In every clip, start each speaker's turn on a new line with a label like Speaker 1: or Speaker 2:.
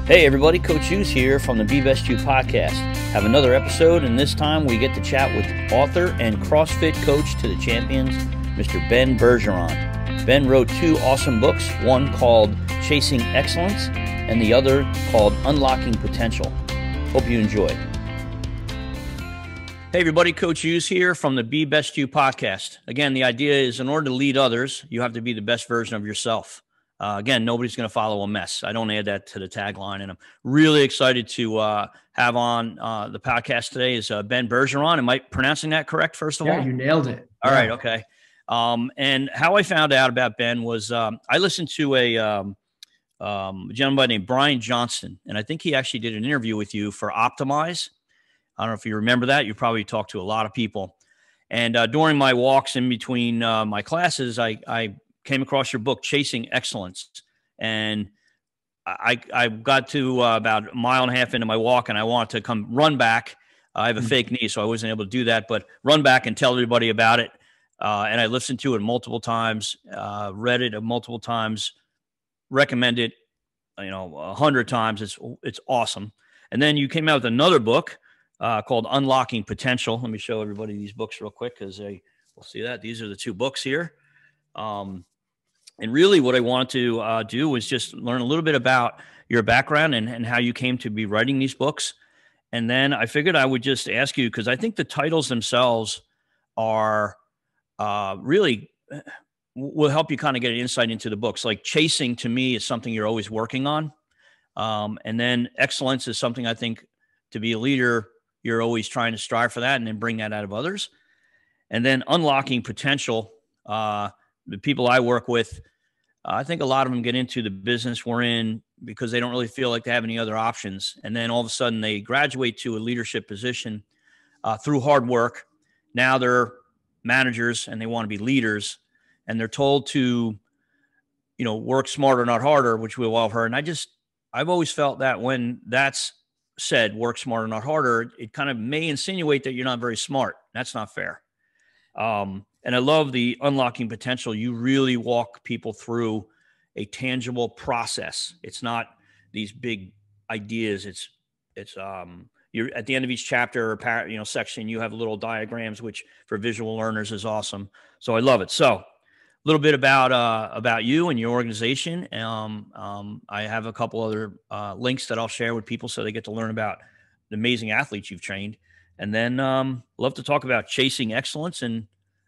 Speaker 1: Hey everybody, Coach Hughes here from the Be Best You podcast. Have another episode, and this time we get to chat with author and CrossFit coach to the champions, Mr. Ben Bergeron. Ben wrote two awesome books, one called Chasing Excellence and the other called Unlocking Potential. Hope you enjoy. Hey everybody, Coach Hughes here from the Be Best You podcast. Again, the idea is in order to lead others, you have to be the best version of yourself. Again, nobody's going to follow a mess. I don't add that to the tagline. And I'm really excited to have on the podcast today is Ben Bergeron. Am I pronouncing that correct, first of all?
Speaker 2: Yeah, you nailed it.
Speaker 1: All right, okay. And how I found out about Ben was I listened to a gentleman by the name Brian Johnston, and I think he actually did an interview with you for Optimize. I don't know if you remember that. You probably talked to a lot of people. And during my walks in between my classes, I came across your book, Chasing Excellence. And I got to about a mile and a half into my walk, and I wanted to come run back. I have a fake knee, so I wasn't able to do that, but run back and tell everybody about it. And I listened to it multiple times, read it multiple times, recommend it, 100 times. It's awesome. And then you came out with another book called Unlocking Potential. Let me show everybody these books real quick because they will see that. These are the two books here. And really what I wanted to do was just learn a little bit about your background and how you came to be writing these books. And then I figured I would just ask you, because I think the titles themselves are really will help you kind of get an insight into the books. Like chasing to me is something you're always working on. And then excellence is something I think to be a leader, you're always trying to strive for that and then bring that out of others. And then unlocking potential, the people I work with, I think a lot of them get into the business we're in because they don't really feel like they have any other options. And then all of a sudden they graduate to a leadership position through hard work. Now they're managers and they want to be leaders, and they're told to, work smarter, not harder, which we've all heard. And I've always felt that when that's said, work smarter, not harder, it kind of may insinuate that you're not very smart. That's not fair. And I love the unlocking potential. You really walk people through a tangible process. It's not these big ideas. It's you're at the end of each chapter or section, you have little diagrams, which for visual learners is awesome. So I love it. So a little bit about you and your organization. I have a couple other links that I'll share with people so they get to learn about the amazing athletes you've trained. And then love to talk about chasing excellence and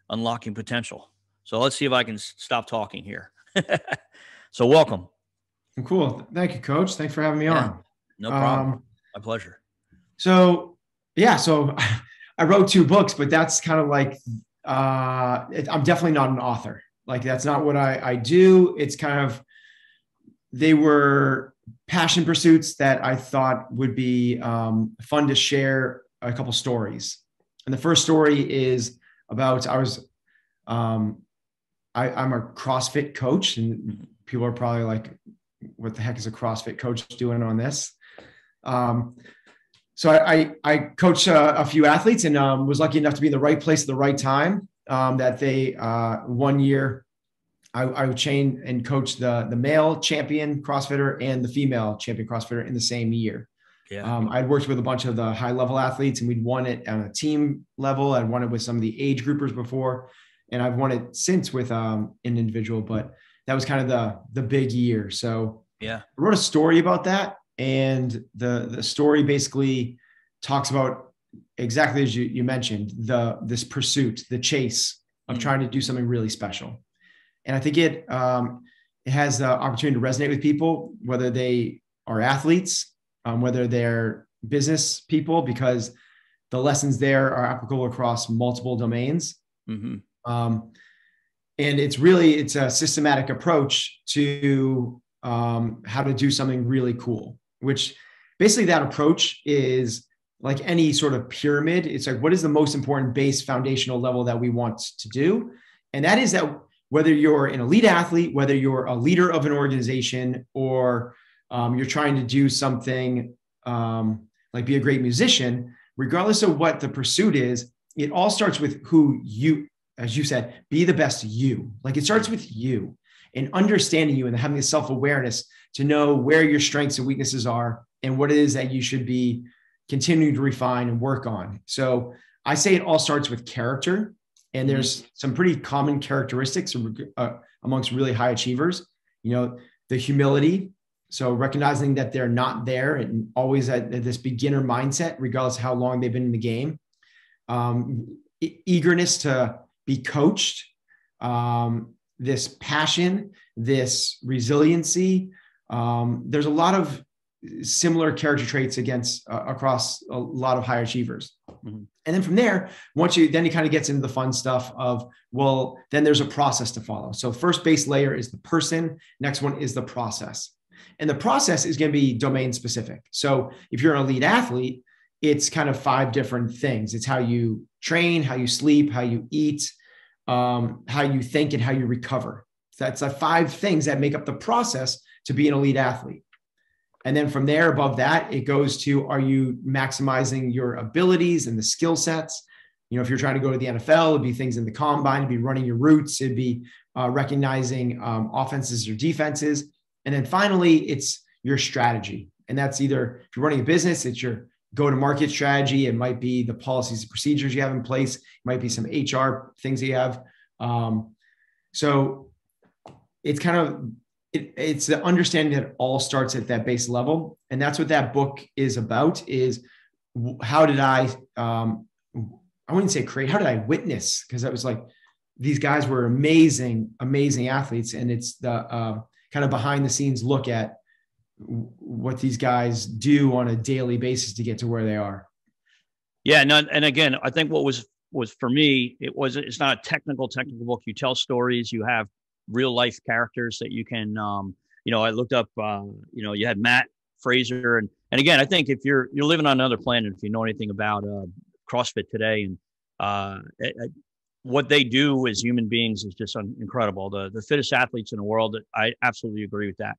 Speaker 1: unlocking potential. So let's see if I can stop talking here. So welcome.
Speaker 2: Cool. Thank you, Coach. Thanks for having me on.
Speaker 1: No problem. My pleasure.
Speaker 2: So I wrote two books, but that's kind of like, I'm definitely not an author. Like that's not what I do. It's kind of, they were passion pursuits that I thought would be fun to share a couple stories. And the first story is about, I'm a CrossFit coach, and people are probably like, what the heck is a CrossFit coach doing on this? So I coach a few athletes and was lucky enough to be in the right place at the right time. That they, 1 year, I would train and coach the male champion CrossFitter and the female champion CrossFitter in the same year. Yeah. I'd worked with a bunch of the high level athletes, and we'd won it on a team level. I'd won it with some of the age groupers before, and I've won it since with an individual, but that was kind of the big year. So yeah, I wrote a story about that. And the story basically talks about exactly as you mentioned, this pursuit, the chase of trying to do something really special. And I think it has the opportunity to resonate with people, whether they are athletes, whether they're business people, because the lessons there are applicable across multiple domains. Mm-hmm. And it's a systematic approach to how to do something really cool, which basically that approach is like any sort of pyramid. It's like, what is the most important base foundational level that we want to do? And that is that whether you're an elite athlete, whether you're a leader of an organization, or you're trying to do something like be a great musician, regardless of what the pursuit is, it all starts with who you, as you said, be the best you. Like it starts with you. and understanding you and having the self-awareness to know where your strengths and weaknesses are and what it is that you should be continuing to refine and work on. So I say it all starts with character, and there's some pretty common characteristics amongst really high achievers. You know, the humility. So recognizing that they're not there and always at this beginner mindset, regardless of how long they've been in the game. Eagerness to be coached, this passion, this resiliency. There's a lot of similar character traits across a lot of high achievers. Mm-hmm. And then from there, then it kind of gets into the fun stuff of, well, then there's a process to follow. So first base layer is the person. Next one is the process. And the process is going to be domain specific. So if you're an elite athlete, it's kind of 5 different things. It's how you train, how you sleep, how you eat, how you think, and how you recover. So that's 5 things that make up the process to be an elite athlete. And then from there, above that, it goes to, are you maximizing your abilities and the skill sets? You know, if you're trying to go to the NFL, it'd be things in the combine, it'd be running your routes, it'd be recognizing offenses or defenses. And then finally, it's your strategy. And that's either, if you're running a business, it's your go-to-market strategy. It might be the policies and procedures you have in place. It might be some HR things that you have. So it's kind of, it's the understanding that it all starts at that base level. And that's what that book is about, is how did I wouldn't say create, how did I witness? Because I was like, these guys were amazing, amazing athletes. And it's the kind of behind the scenes look at what these guys do on a daily basis to get to where they are.
Speaker 1: Yeah. No, and again, I think what was for me, it's not a technical book. You tell stories, you have real life characters that you can, I looked up, you had Matt Fraser. And again, I think if you're living on another planet, if you know anything about CrossFit today and what they do as human beings is just incredible. The fittest athletes in the world. I absolutely agree with that.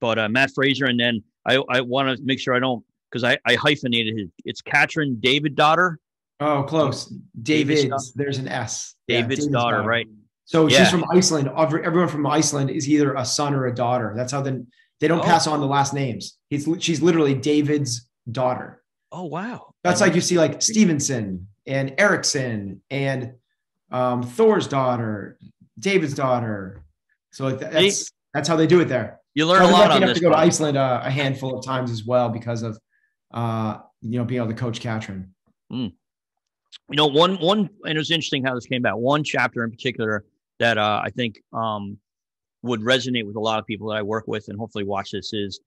Speaker 1: But Matt Fraser, and then I want to make sure I don't, because I hyphenated it. It's Katrin David daughter.
Speaker 2: Oh, close. David's there's an S.
Speaker 1: David's daughter, right?
Speaker 2: So she's from Iceland. Everyone from Iceland is either a son or a daughter. That's how they don't pass on the last names. She's literally David's daughter.
Speaker 1: Oh, wow.
Speaker 2: That's like you see like Stevenson and Erickson and Thor's daughter, David's daughter. So that's how they do it there.
Speaker 1: You learn a lot on this.
Speaker 2: You have to go to Iceland a handful of times as well because of being able to coach Katrin.
Speaker 1: Mm. One, and it was interesting how this came about. One chapter in particular that I think would resonate with a lot of people that I work with and hopefully watch this is,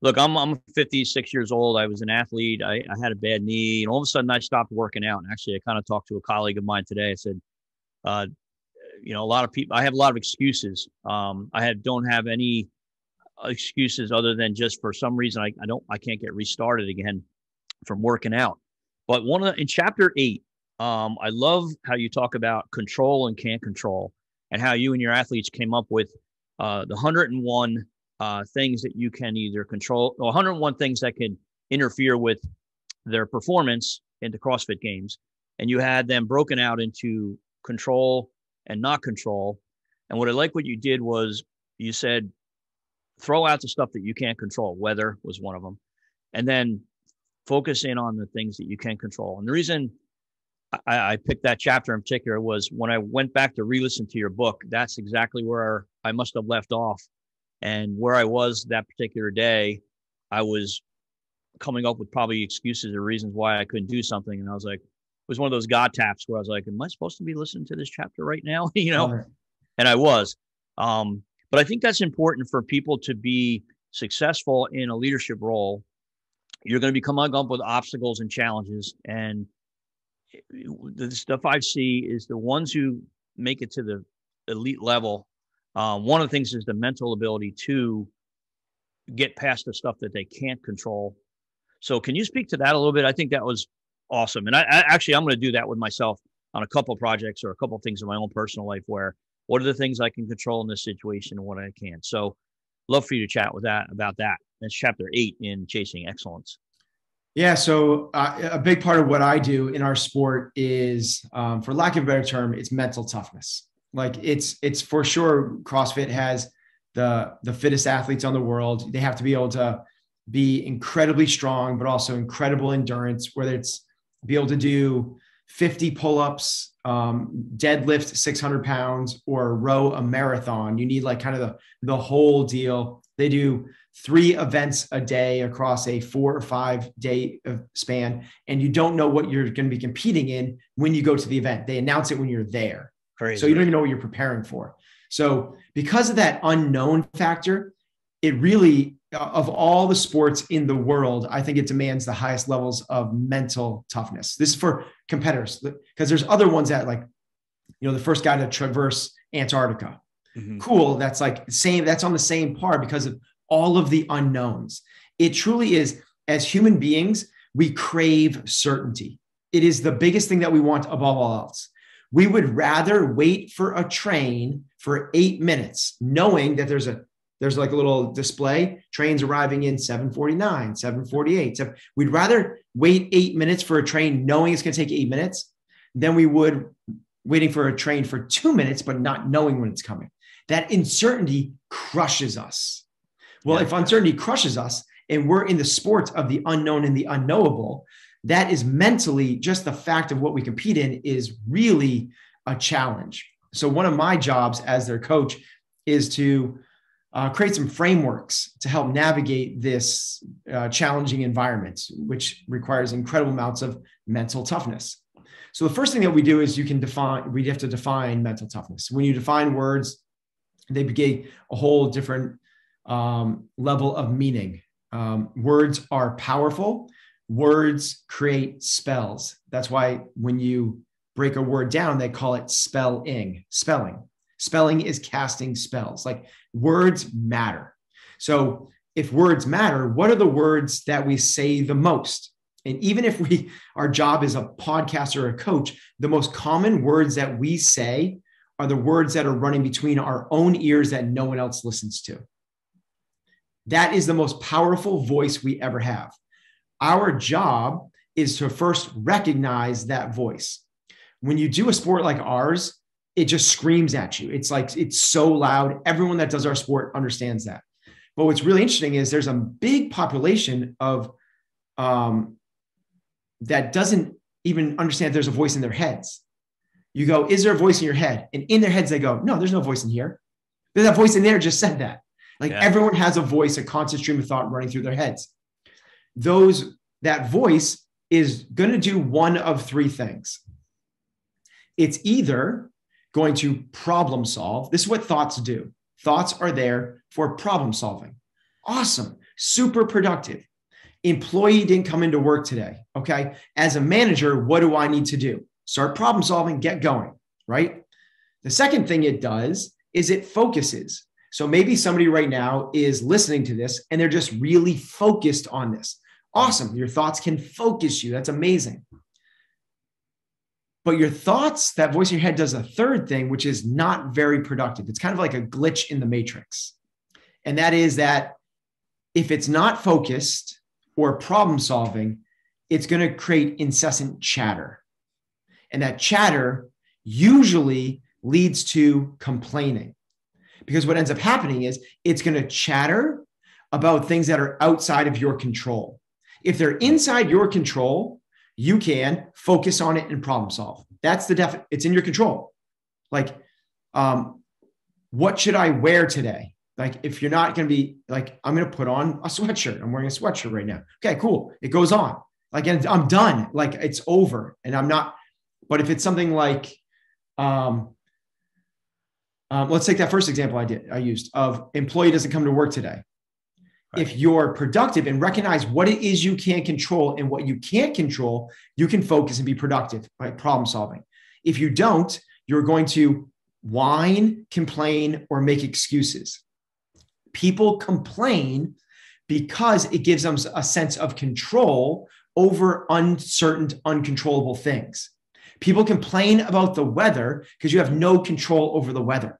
Speaker 1: look, I'm 56 years old. I was an athlete. I had a bad knee, and all of a sudden I stopped working out. And actually, I kind of talked to a colleague of mine today. I said, a lot of people, I have a lot of excuses. I don't have any excuses other than just for some reason I can't get restarted again from working out. But in chapter 8, I love how you talk about control and can't control, and how you and your athletes came up with the 101 things that you can either control, or 101 things that can interfere with their performance into CrossFit Games. And you had them broken out into control and not control. And what I like what you did was you said, throw out the stuff that you can't control. Weather was one of them. And then focus in on the things that you can control. And the reason I picked that chapter in particular was when I went back to re-listen to your book, that's exactly where I must have left off. And where I was that particular day, I was coming up with probably excuses or reasons why I couldn't do something. And I was like, it was one of those God taps where I was like, am I supposed to be listening to this chapter right now? And I was. But I think that's important for people to be successful in a leadership role. You're going to be coming up with obstacles and challenges. And the stuff I see is the ones who make it to the elite level. One of the things is the mental ability to get past the stuff that they can't control. So can you speak to that a little bit? I think that was awesome. And I'm going to do that with myself on a couple of projects or a couple of things in my own personal life where what are the things I can control in this situation and what I can't. So love for you to chat about that. That's chapter 8 in Chasing Excellence.
Speaker 2: Yeah. So a big part of what I do in our sport is, for lack of a better term, it's mental toughness. Like it's for sure CrossFit has the fittest athletes on the world. They have to be able to be incredibly strong, but also incredible endurance, whether it's be able to do 50 pull-ups, deadlift 600 pounds, or row a marathon. You need like kind of the whole deal. They do 3 events a day across a 4 or 5 day span. And you don't know what you're going to be competing in when you go to the event. They announce it when you're there.
Speaker 1: Crazy.
Speaker 2: So you don't even know what you're preparing for. So because of that unknown factor, it really, of all the sports in the world, I think it demands the highest levels of mental toughness. This is for competitors, because there's other ones that, like, you know, the first guy to traverse Antarctica. Mm-hmm. Cool. That's like same. That's on the same par because of all of the unknowns. It truly is. As human beings, we crave certainty. It is the biggest thing that we want above all else. We would rather wait for a train for 8 minutes, knowing that there's like a little display, trains arriving in 7:49, 7:48. So we'd rather wait 8 minutes for a train, knowing it's going to take 8 minutes, than we would waiting for a train for 2 minutes, but not knowing when it's coming. That uncertainty crushes us. Well, if uncertainty crushes us and we're in the sport of the unknown and the unknowable, that is mentally, just the fact of what we compete in is really a challenge. So one of my jobs as their coach is to create some frameworks to help navigate this challenging environment, which requires incredible amounts of mental toughness. So the first thing that we do is we have to define mental toughness. When you define words, they begin a whole different level of meaning. Words are powerful. Words create spells. That's why when you break a word down, they call it spelling. Spelling is casting spells. Like, words matter. So if words matter, what are the words that we say the most? And even if our job is a podcaster or a coach, the most common words that we say are the words that are running between our own ears that no one else listens to. That is the most powerful voice we ever have. Our job is to first recognize that voice. When you do a sport like ours, it just screams at you. It's like, it's so loud. Everyone that does our sport understands that. But what's really interesting is there's a big population of that doesn't even understand there's a voice in their heads. You go, is there a voice in your head? And in their heads, they go, no, there's no voice in here. There's that voice in there just said that. Like, everyone has a voice, a constant stream of thought running through their heads. That voice is going to do one of 3 things. It's either going to problem solve. This is what thoughts do. Thoughts are there for problem solving. Awesome. Super productive. Employee didn't come into work today. Okay. As a manager, what do I need to do? Start problem solving, get going, right? The second thing it does is it focuses. So maybe somebody right now is listening to this and they're just really focused on this. Awesome. Your thoughts can focus you. That's amazing. But your thoughts, that voice in your head, does a third thing, which is not very productive. It's kind of like a glitch in the matrix. And that is that if it's not focused or problem solving, it's going to create incessant chatter. And that chatter usually leads to complaining. Because what ends up happening is it's going to chatter about things that are outside of your control. If they're inside your control, you can focus on it and problem solve. That's it's in your control. Like, what should I wear today? Like, if you're not going to be like, I'm going to put on a sweatshirt. I'm wearing a sweatshirt right now. Okay, cool. It goes on. Like, and I'm done. Like, it's over. And I'm not, but if it's something like, let's take that first example I used of employee doesn't come to work today. Right. If you're productive and recognize what it is you can control and what you can't control, you can focus and be productive, right? Problem solving. If you don't, you're going to whine, complain, or make excuses. People complain because it gives them a sense of control over uncertain, uncontrollable things. People complain about the weather because you have no control over the weather.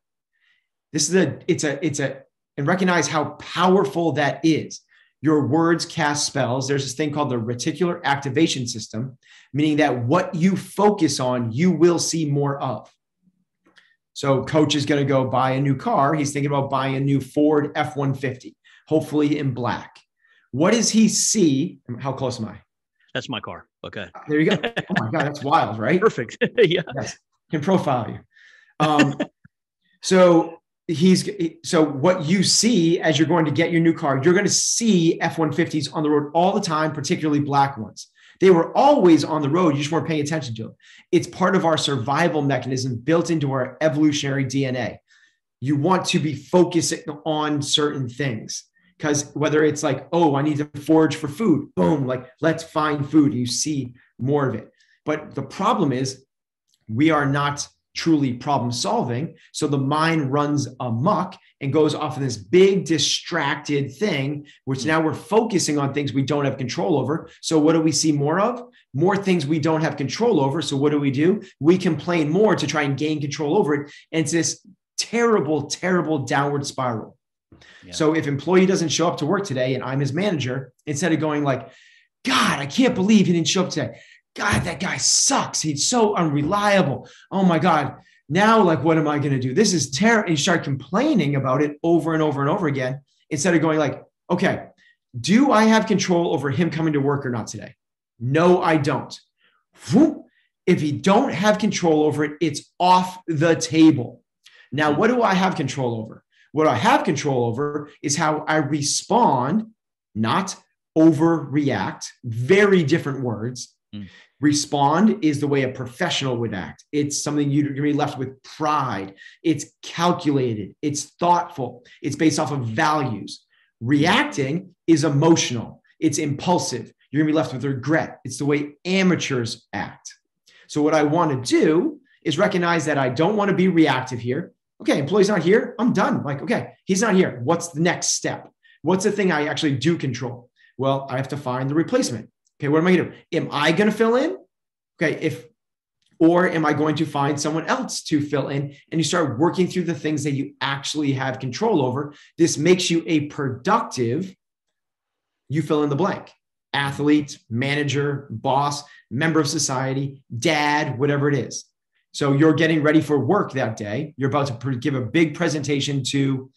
Speaker 2: And recognize how powerful that is. Your words cast spells. There's this thing called the reticular activation system, meaning that what you focus on, you will see more of. So coach is going to go buy a new car. He's thinking about buying a new Ford F-150, hopefully in black. What does he see? How close am I?
Speaker 1: That's my car. Okay.
Speaker 2: There you go. Oh my God, that's wild, right?
Speaker 1: Perfect. Yeah.
Speaker 2: Yes. Can profile you. So what you see as you're going to get your new car, you're going to see F-150s on the road all the time, particularly black ones. They were always on the road. You just weren't paying attention to them. It's part of our survival mechanism built into our evolutionary DNA. You want to be focusing on certain things because whether it's like, oh, I need to forage for food, boom, like let's find food. You see more of it. But the problem is we are not truly problem solving. So the mind runs amok and goes off of this big distracted thing, which now we're focusing on things we don't have control over. So what do we see more of? More things we don't have control over. So what do? We complain more to try and gain control over it. And it's this terrible, terrible downward spiral. Yeah. So if employee doesn't show up to work today and I'm his manager, instead of going like, God, I can't believe he didn't show up today. God, that guy sucks. He's so unreliable. Oh my God. Now, like, what am I going to do? This is terrible. And you start complaining about it over and over and over again, instead of going like, okay, do I have control over him coming to work or not today? No, I don't. If you don't have control over it, it's off the table. Now, what do I have control over? What I have control over is how I respond, not overreact. Very different words. Respond is the way a professional would act. It's something you're going to be left with pride. It's calculated. It's thoughtful. It's based off of values. Reacting is emotional. It's impulsive. You're going to be left with regret. It's the way amateurs act. So what I want to do is recognize that I don't want to be reactive here. Okay, employee's not here. I'm done. Like, okay, he's not here. What's the next step? What's the thing I actually do control? Well, I have to find the replacement. Okay, what am I going to do? Am I going to fill in? Okay, or am I going to find someone else to fill in? And you start working through the things that you actually have control over. This makes you a productive, you fill in the blank, athlete, manager, boss, member of society, dad, whatever it is. So you're getting ready for work that day. You're about to give a big presentation to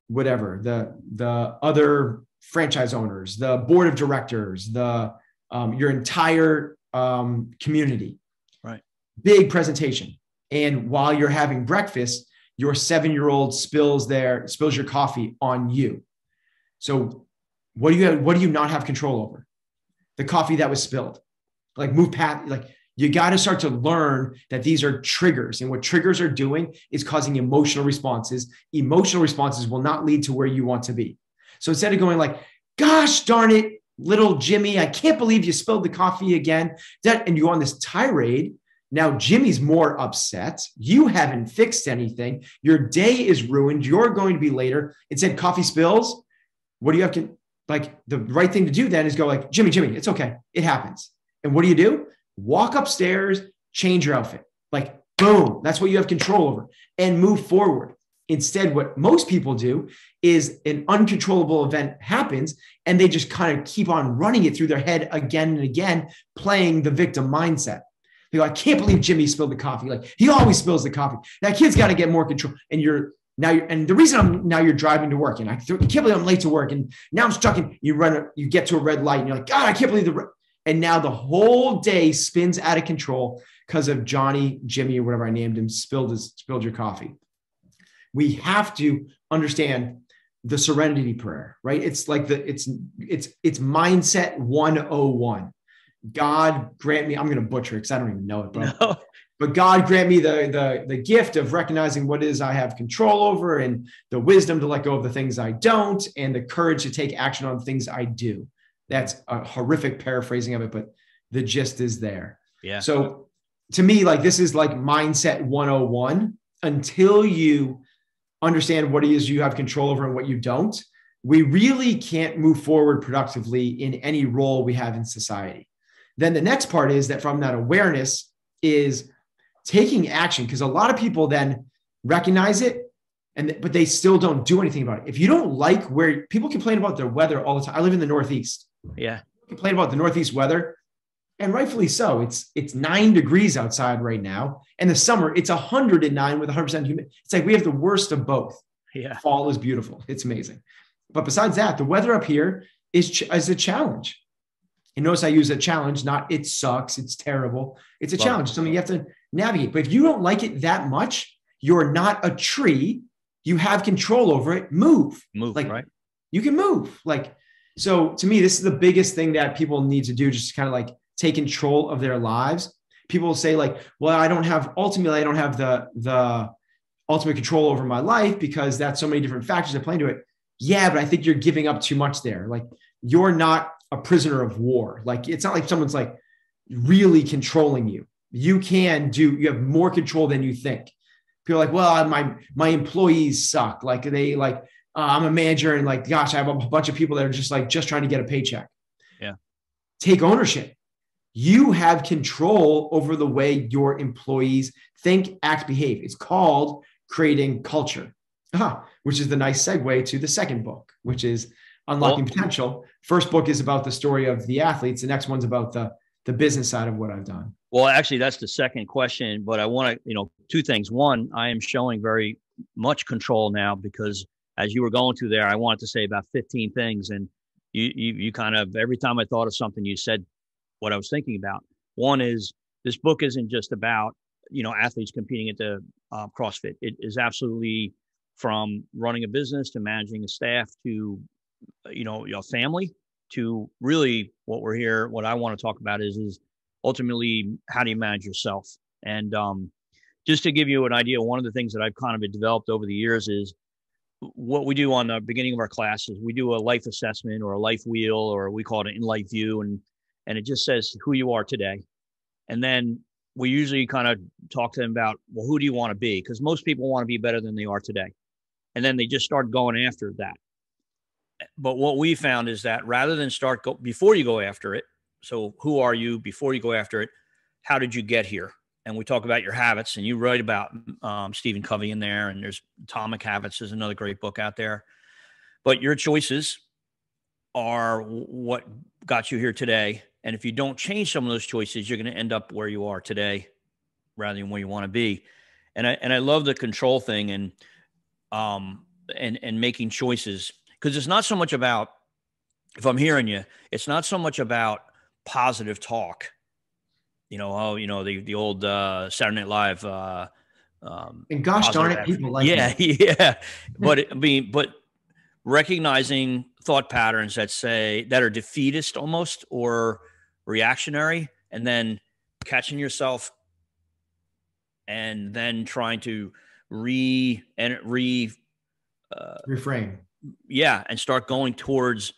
Speaker 2: whatever, the other franchise owners, the board of directors, your entire community. Right. Big presentation. And while you're having breakfast, your 7-year-old spills your coffee on you. So what do you not have control over? The coffee that was spilled. Like move past, like you got to start to learn that these are triggers. And what triggers are doing is causing emotional responses. Emotional responses will not lead to where you want to be. So instead of going like, gosh darn it, little Jimmy, I can't believe you spilled the coffee again. And you go on this tirade. Now Jimmy's more upset. You haven't fixed anything. Your day is ruined. You're going to be later. Instead, coffee spills. What do you have to, like, the right thing to do then is go like, Jimmy, it's okay. It happens. And what do? Walk upstairs, change your outfit. Like, boom, that's what you have control over and move forward. Instead, what most people do is an uncontrollable event happens and they just kind of keep on running it through their head again and again, playing the victim mindset. They go, I can't believe Jimmy spilled the coffee. Like he always spills the coffee. That kid's got to get more control. And and the reason you're driving to work and I can't believe I'm late to work. And now I'm stuck and you get to a red light and you're like, God, I can't believe and now the whole day spins out of control because of Johnny, Jimmy, or whatever I named him, spilled your coffee. We have to understand the serenity prayer, right? It's like it's mindset 101. God grant me, I'm going to butcher it because I don't even know it, but God grant me the gift of recognizing what it is I have control over and the wisdom to let go of the things I don't and the courage to take action on things I do. That's a horrific paraphrasing of it, but the gist is there. Yeah. So to me, like this is like mindset 101 until you understand what it is you have control over and what you don't. We really can't move forward productively in any role we have in society. Then the next part is that from that awareness is taking action, because a lot of people then recognize it, but they still don't do anything about it. If you don't like where people complain about their weather all the time. I live in the Northeast. Yeah. Complain about the Northeast weather. And rightfully so. It's 9 degrees outside right now. And the summer, it's 109 with 100% humidity. It's like we have the worst of both.
Speaker 1: Yeah.
Speaker 2: Fall is beautiful. It's amazing. But besides that, the weather up here is a challenge. And notice I use a challenge, not it sucks, it's terrible. It's a challenge, something you have to navigate. But if you don't like it that much, you're not a tree. You have control over it. Move, like,
Speaker 1: right?
Speaker 2: You can move. Like, so to me, this is the biggest thing that people need to do, just to kind of like take control of their lives. People will say like, well, I don't have the ultimate control over my life because that's so many different factors that play into it. Yeah, but I think you're giving up too much there. Like, you're not a prisoner of war. Like, it's not like someone's like really controlling you. You have more control than you think. People are like, well, my employees suck. Like I'm a manager and like, gosh, I have a bunch of people that are just trying to get a paycheck.
Speaker 1: Yeah.
Speaker 2: Take ownership. You have control over the way your employees think, act, behave. It's called creating culture, which is the nice segue to the second book, which is Unlocking Potential. First book is about the story of the athletes. The next one's about the business side of what I've done.
Speaker 1: Well, actually, that's the second question, but I want to, two things. One, I am showing very much control now because as you were going through there, I wanted to say about 15 things. And you kind of, every time I thought of something, you said what I was thinking about. One is this book isn't just about, athletes competing at the CrossFit. It is absolutely from running a business to managing a staff to, your family to really what I want to talk about is ultimately how do you manage yourself? And just to give you an idea, one of the things that I've kind of developed over the years is what we do on the beginning of our classes. We do a life assessment or a life wheel, or we call it an in-life view. And it just says who you are today. And then we usually kind of talk to them about, well, who do you want to be? Because most people want to be better than they are today. And then they just start going after that. But what we found is that rather than before you go after it, so who are you before you go after it? How did you get here? And we talk about your habits, and you write about Stephen Covey in there, and there's Atomic Habits is another great book out there. But your choices are what got you here today. And if you don't change some of those choices, you're going to end up where you are today rather than where you want to be. And I love the control thing and making choices, because it's not so much about, if I'm hearing you, it's not so much about positive talk. The old Saturday Night Live.
Speaker 2: And gosh darn it, people like
Speaker 1: that. Yeah. But recognizing thought patterns that are defeatist almost or reactionary, and then catching yourself and then trying to reframe. Yeah. And start going towards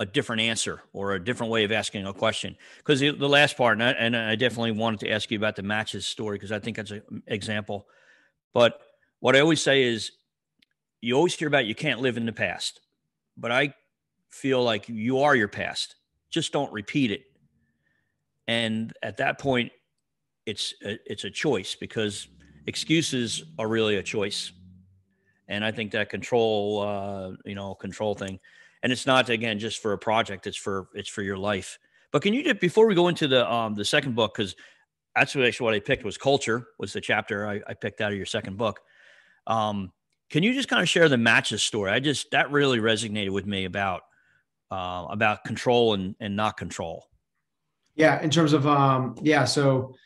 Speaker 1: a different answer or a different way of asking a question. Because the last part, and I definitely wanted to ask you about the matches story, because I think that's an example. But what I always say is, you always hear about you can't live in the past, but I feel like you are your past. Just don't repeat it. And at that point, it's a choice, because excuses are really a choice. And I think that control thing, and it's not, again, just for a project, it's for your life. But can you, before we go into the second book, because that's what I picked, was culture, was the chapter I picked out of your second book. Can you just kind of share the matches story? That really resonated with me about control and not control.
Speaker 2: Yeah. In terms of, So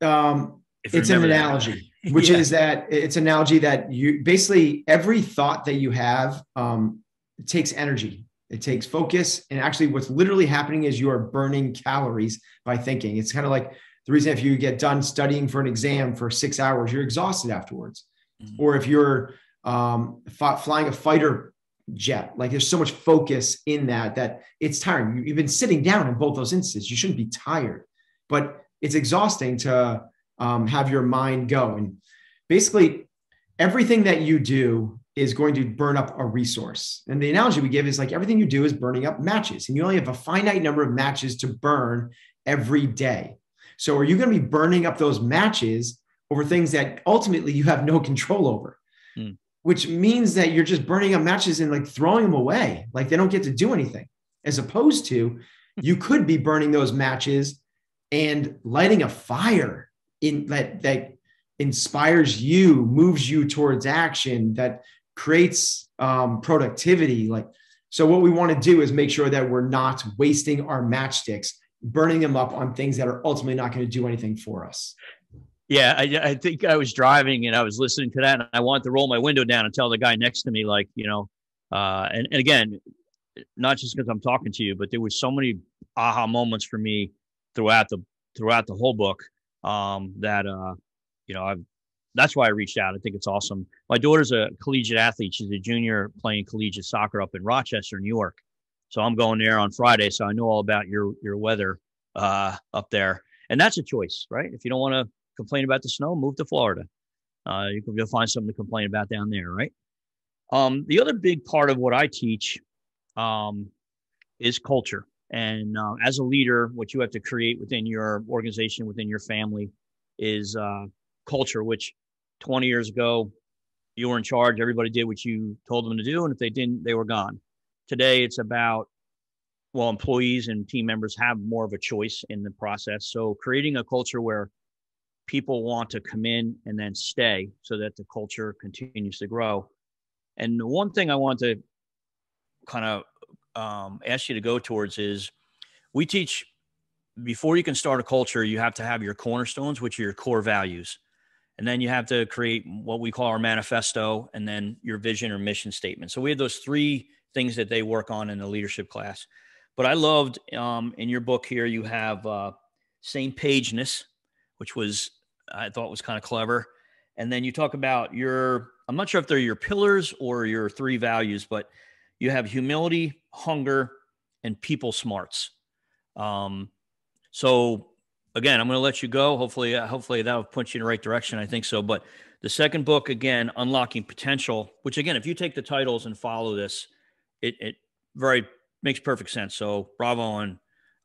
Speaker 2: it's an analogy, which is that it's an analogy that you basically, every thought that you have, it takes energy, it takes focus. And actually what's literally happening is you are burning calories by thinking. It's kind of like the reason if you get done studying for an exam for 6 hours, you're exhausted afterwards. Mm-hmm. Or if you're flying a fighter jet, like there's so much focus in that it's tiring. You've been sitting down in both those instances. You shouldn't be tired, but it's exhausting to have your mind go. And basically everything that you do is going to burn up a resource. And the analogy we give is like everything you do is burning up matches, and you only have a finite number of matches to burn every day. So are you going to be burning up those matches over things that ultimately you have no control over? Which means that you're just burning up matches and like throwing them away. Like they don't get to do anything, as opposed to you could be burning those matches and lighting a fire in that inspires you, moves you towards action, that creates productivity. Like, so what we want to do is make sure that we're not wasting our matchsticks, burning them up on things that are ultimately not going to do anything for us.
Speaker 1: Yeah, I think I was driving and I was listening to that, and I wanted to roll my window down and tell the guy next to me, like, and again, not just because I'm talking to you, but there was so many aha moments for me throughout the whole book, that's why I reached out. I think it's awesome. My daughter's a collegiate athlete. She's a junior playing collegiate soccer up in Rochester, New York. So I'm going there on Friday. So I know all about your weather up there, and that's a choice, right? If you don't want to complain about the snow, move to Florida. You can go find something to complain about down there, right? The other big part of what I teach is culture. And as a leader, what you have to create within your organization, within your family, is culture, which 20 years ago, you were in charge. Everybody did what you told them to do. And if they didn't, they were gone. Today, it's about, well, employees and team members have more of a choice in the process. So creating a culture where people want to come in and then stay so that the culture continues to grow. And the one thing I want to kind of ask you to go towards is, we teach, before you can start a culture, you have to have your cornerstones, which are your core values. And then you have to create what we call our manifesto, and then your vision or mission statement. So we have those three things that they work on in the leadership class. But I loved in your book here, you have same pageness, which I thought was kind of clever. And then you talk about I'm not sure if they're your pillars or your three values, but you have humility, hunger, and people smarts. So again, I'm going to let you go. Hopefully that'll put you in the right direction. I think so. But the second book, again, Unlocking Potential, which again, if you take the titles and follow this, it very makes perfect sense. So bravo on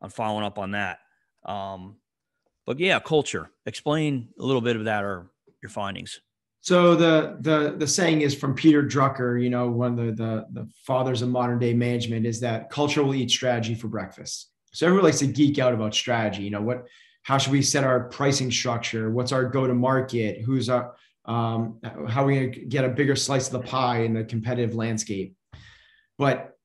Speaker 1: following up on that. But yeah, culture. Explain a little bit of that, or your findings.
Speaker 2: So the saying is from Peter Drucker, one of the fathers of modern day management, is that culture will eat strategy for breakfast. So everyone likes to geek out about strategy. How should we set our pricing structure? What's our go-to-market? How are we going to get a bigger slice of the pie in the competitive landscape? But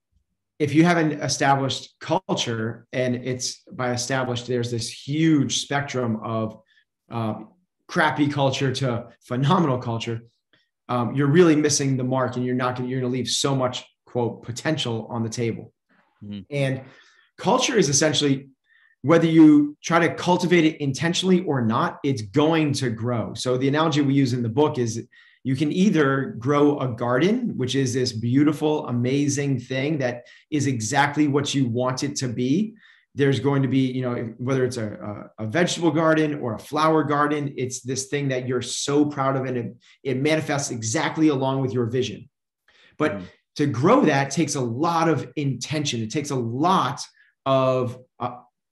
Speaker 2: if you haven't established culture, and it's by established, there's this huge spectrum of crappy culture to phenomenal culture, you're really missing the mark, and you're going to leave so much, quote, potential on the table. Mm-hmm. And culture is essentially, whether you try to cultivate it intentionally or not, it's going to grow. So the analogy we use in the book is, you can either grow a garden, which is this beautiful, amazing thing that is exactly what you want it to be. There's going to be, whether it's a vegetable garden or a flower garden, it's this thing that you're so proud of, and it manifests exactly along with your vision. But to grow that takes a lot of intention. It takes a lot of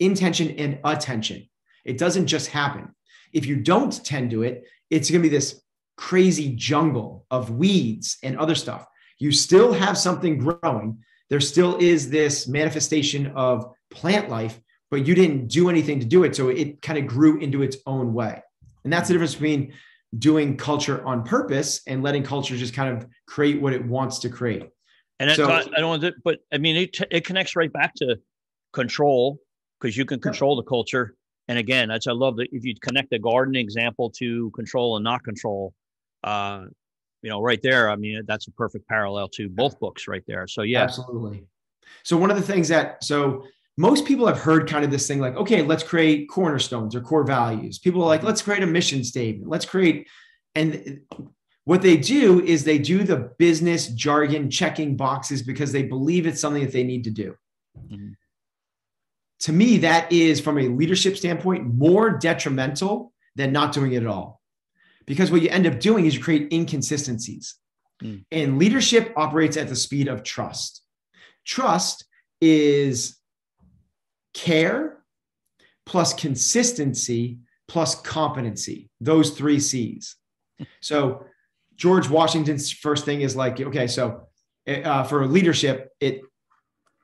Speaker 2: intention and attention. It doesn't just happen. If you don't tend to it, it's going to be this crazy jungle of weeds and other stuff. You still have something growing. There still is this manifestation of plant life, but you didn't do anything to do it. So it kind of grew into its own way. And that's the difference between doing culture on purpose and letting culture just kind of create what it wants to create.
Speaker 1: And I don't want to, but I mean, it connects right back to control, because you can control the culture. And again, I love that if you connect the garden example to control and not control, right there, I mean, that's a perfect parallel to both books right there. So yeah.
Speaker 2: Absolutely. So one of the things so most people have heard kind of this thing like, okay, let's create cornerstones or core values. People are like, let's create a mission statement. And what they do is they do the business jargon checking boxes because they believe it's something that they need to do. Mm-hmm. To me, that is, from a leadership standpoint, more detrimental than not doing it at all. Because what you end up doing is you create inconsistencies. And leadership operates at the speed of trust. Trust is care plus consistency plus competency, those three C's. So George Washington's first thing is like, okay, so for leadership,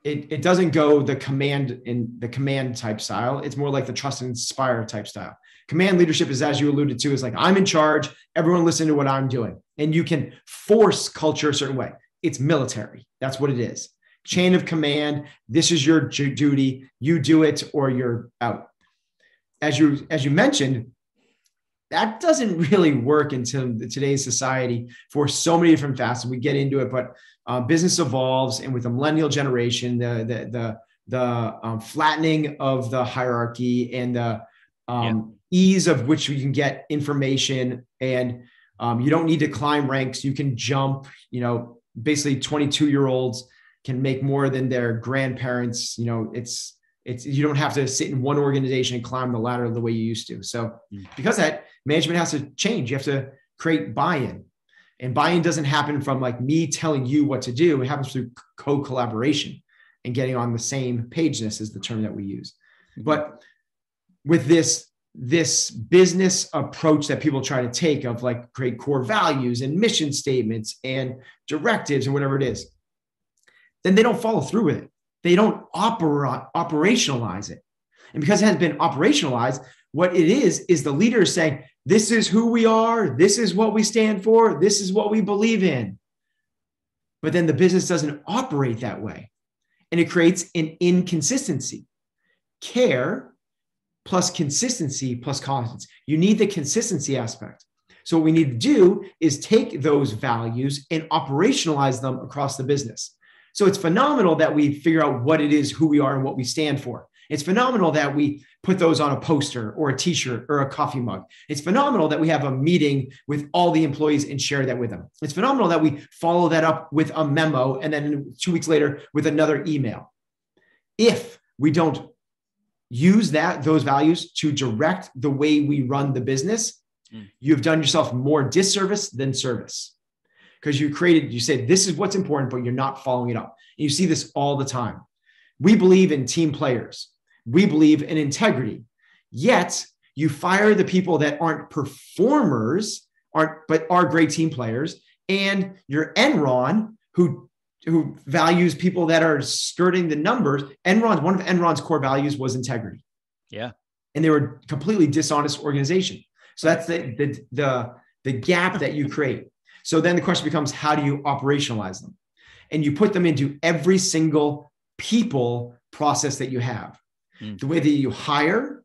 Speaker 2: it doesn't go the command type style. It's more like the trust and inspire type style. Command leadership is, as you alluded to, is like, I'm in charge, everyone listen to what I'm doing. And you can force culture a certain way. It's military. That's what it is. Chain of command. This is your duty. You do it or you're out. As you mentioned, that doesn't really work in today's society for so many different facets. We get into it, but business evolves, and with the millennial generation, the flattening of the hierarchy and the ease of which you can get information, and you don't need to climb ranks. You can jump. Basically, 22-year-olds can make more than their grandparents. It's you don't have to sit in one organization and climb the ladder the way you used to. So because of that, management has to change. You have to create buy-in. And buy-in doesn't happen from like me telling you what to do. It happens through co-collaboration and getting on the same page. This is the term that we use. But with this business approach that people try to take of like create core values and mission statements and directives and whatever it is, then they don't follow through with it. They don't operationalize it. And because it has been operationalized, what it is the leader is saying, this is who we are. This is what we stand for. This is what we believe in. But then the business doesn't operate that way. And it creates an inconsistency. Care plus consistency plus competence. You need the consistency aspect. So what we need to do is take those values and operationalize them across the business. So it's phenomenal that we figure out what it is, who we are, and what we stand for. It's phenomenal that we put those on a poster or a t-shirt or a coffee mug. It's phenomenal that we have a meeting with all the employees and share that with them. It's phenomenal that we follow that up with a memo and then 2 weeks later with another email. If we don't use those values to direct the way we run the business, you've done yourself more disservice than service. Because you said, this is what's important, but you're not following it up. And you see this all the time. We believe in team players. We believe in integrity. Yet you fire the people that aren't performers, but are great team players. And your Enron, who values people that are skirting the numbers. One of Enron's core values was integrity.
Speaker 1: Yeah.
Speaker 2: And they were a completely dishonest organization. So that's the gap that you create. So then the question becomes, how do you operationalize them? And you put them into every single people process that you have. The way that you hire,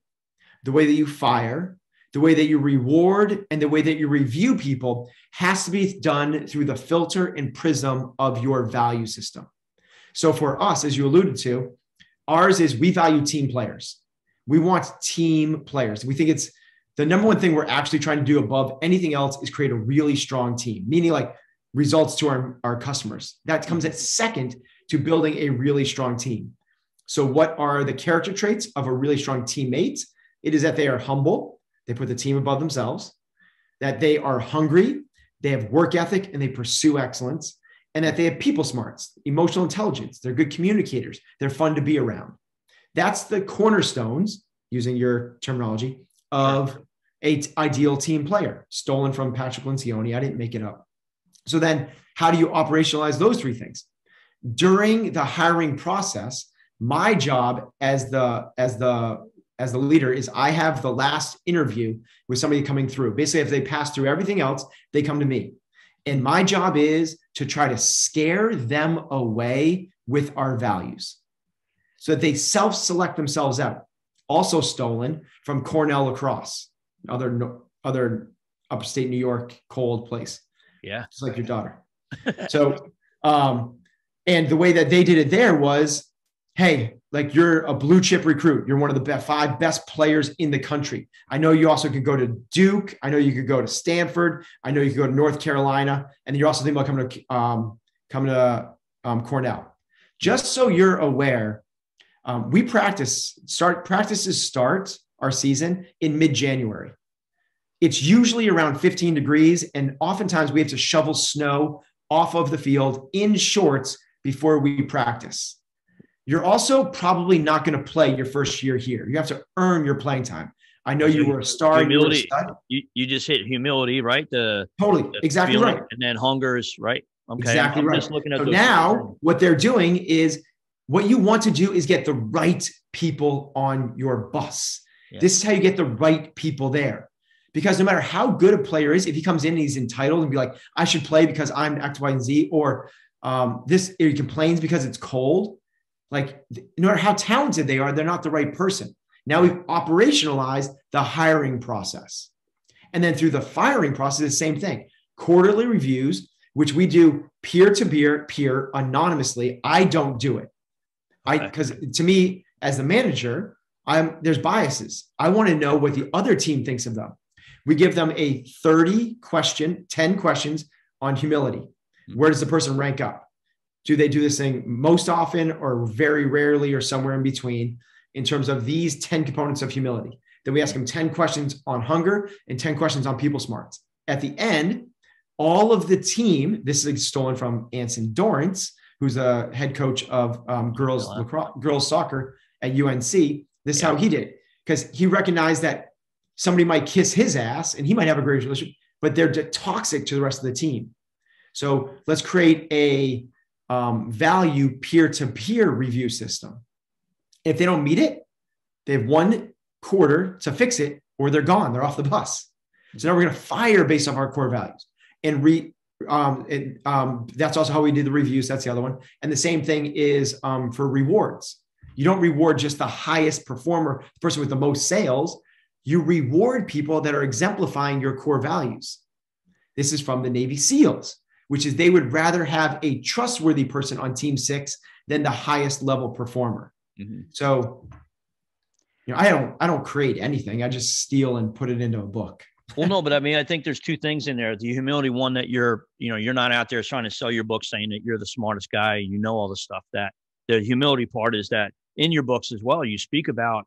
Speaker 2: the way that you fire, the way that you reward, and the way that you review people has to be done through the filter and prism of your value system. So for us, as you alluded to, ours is we value team players. We want team players. We think it's the number one thing we're actually trying to do above anything else is create a really strong team, meaning like results to our customers. That comes at second to building a really strong team. So what are the character traits of a really strong teammate? It is that they are humble. They put the team above themselves, that they are hungry, they have work ethic, and they pursue excellence, and that they have people smarts, emotional intelligence. They're good communicators. They're fun to be around. That's the cornerstones, using your terminology, of an ideal team player, stolen from Patrick Lencioni. I didn't make it up. So then how do you operationalize those three things? During the hiring process, my job as the leader is I have the last interview with somebody coming through. Basically, if they pass through everything else, they come to me. And my job is to try to scare them away with our values so that they self-select themselves out. Also stolen from Cornell Lacrosse, other upstate New York, cold place.
Speaker 1: Yeah.
Speaker 2: Just like your daughter. So, and the way that they did it there was, hey, like you're a blue chip recruit. You're one of the 5 best players in the country. I know you also could go to Duke. I know you could go to Stanford. I know you could go to North Carolina. And you're also thinking about coming to Cornell. Just so you're aware, practices start our season in mid-January. It's usually around 15 degrees. And oftentimes we have to shovel snow off of the field in shorts before we practice. You're also probably not going to play your first year here. You have to earn your playing time. I know you were a star.
Speaker 1: Humility. You just hit humility, right?
Speaker 2: Totally. Exactly right.
Speaker 1: And then hunger is right. Okay.
Speaker 2: Exactly right.
Speaker 1: Just looking at
Speaker 2: so now what they're doing is what you want to do is get the right people on your bus. Yeah. This is how you get the right people there. Because no matter how good a player is, if he comes in and he's entitled and be like, I should play because I'm X, Y, and Z, or he complains because it's cold. Like, no matter how talented they are, they're not the right person. Now we've operationalized the hiring process. And then through the firing process, the same thing. Quarterly reviews, which we do peer anonymously. I don't do it. Because to me, as the manager, there's biases. I want to know what the other team thinks of them. We give them a 10 questions on humility. Where does the person rank up? Do they do this thing most often or very rarely or somewhere in between in terms of these 10 components of humility? Then we ask them 10 questions on hunger and 10 questions on people smarts. At the end, all of the team, this is stolen from Anson Dorrance, who's a head coach of girls soccer at UNC. This is how he did it, because he recognized that somebody might kiss his ass and he might have a great relationship, but they're toxic to the rest of the team. So let's create a value peer-to-peer review system. If they don't meet it, they have 1 quarter to fix it, or they're gone. They're off the bus. So now we're going to fire based off our core values. And that's also how we do the reviews. That's the other one. And the same thing is for rewards. You don't reward just the highest performer, the person with the most sales. You reward people that are exemplifying your core values. This is from the Navy SEALs, which is they would rather have a trustworthy person on Team 6 than the highest level performer. Mm-hmm. So, I don't create anything. I just steal and put it into a book.
Speaker 1: Well, no, but I mean, I think there's 2 things in there. The humility one, that you're not out there trying to sell your book saying that you're the smartest guy, you know all the stuff. That the humility part is that in your books as well, you speak about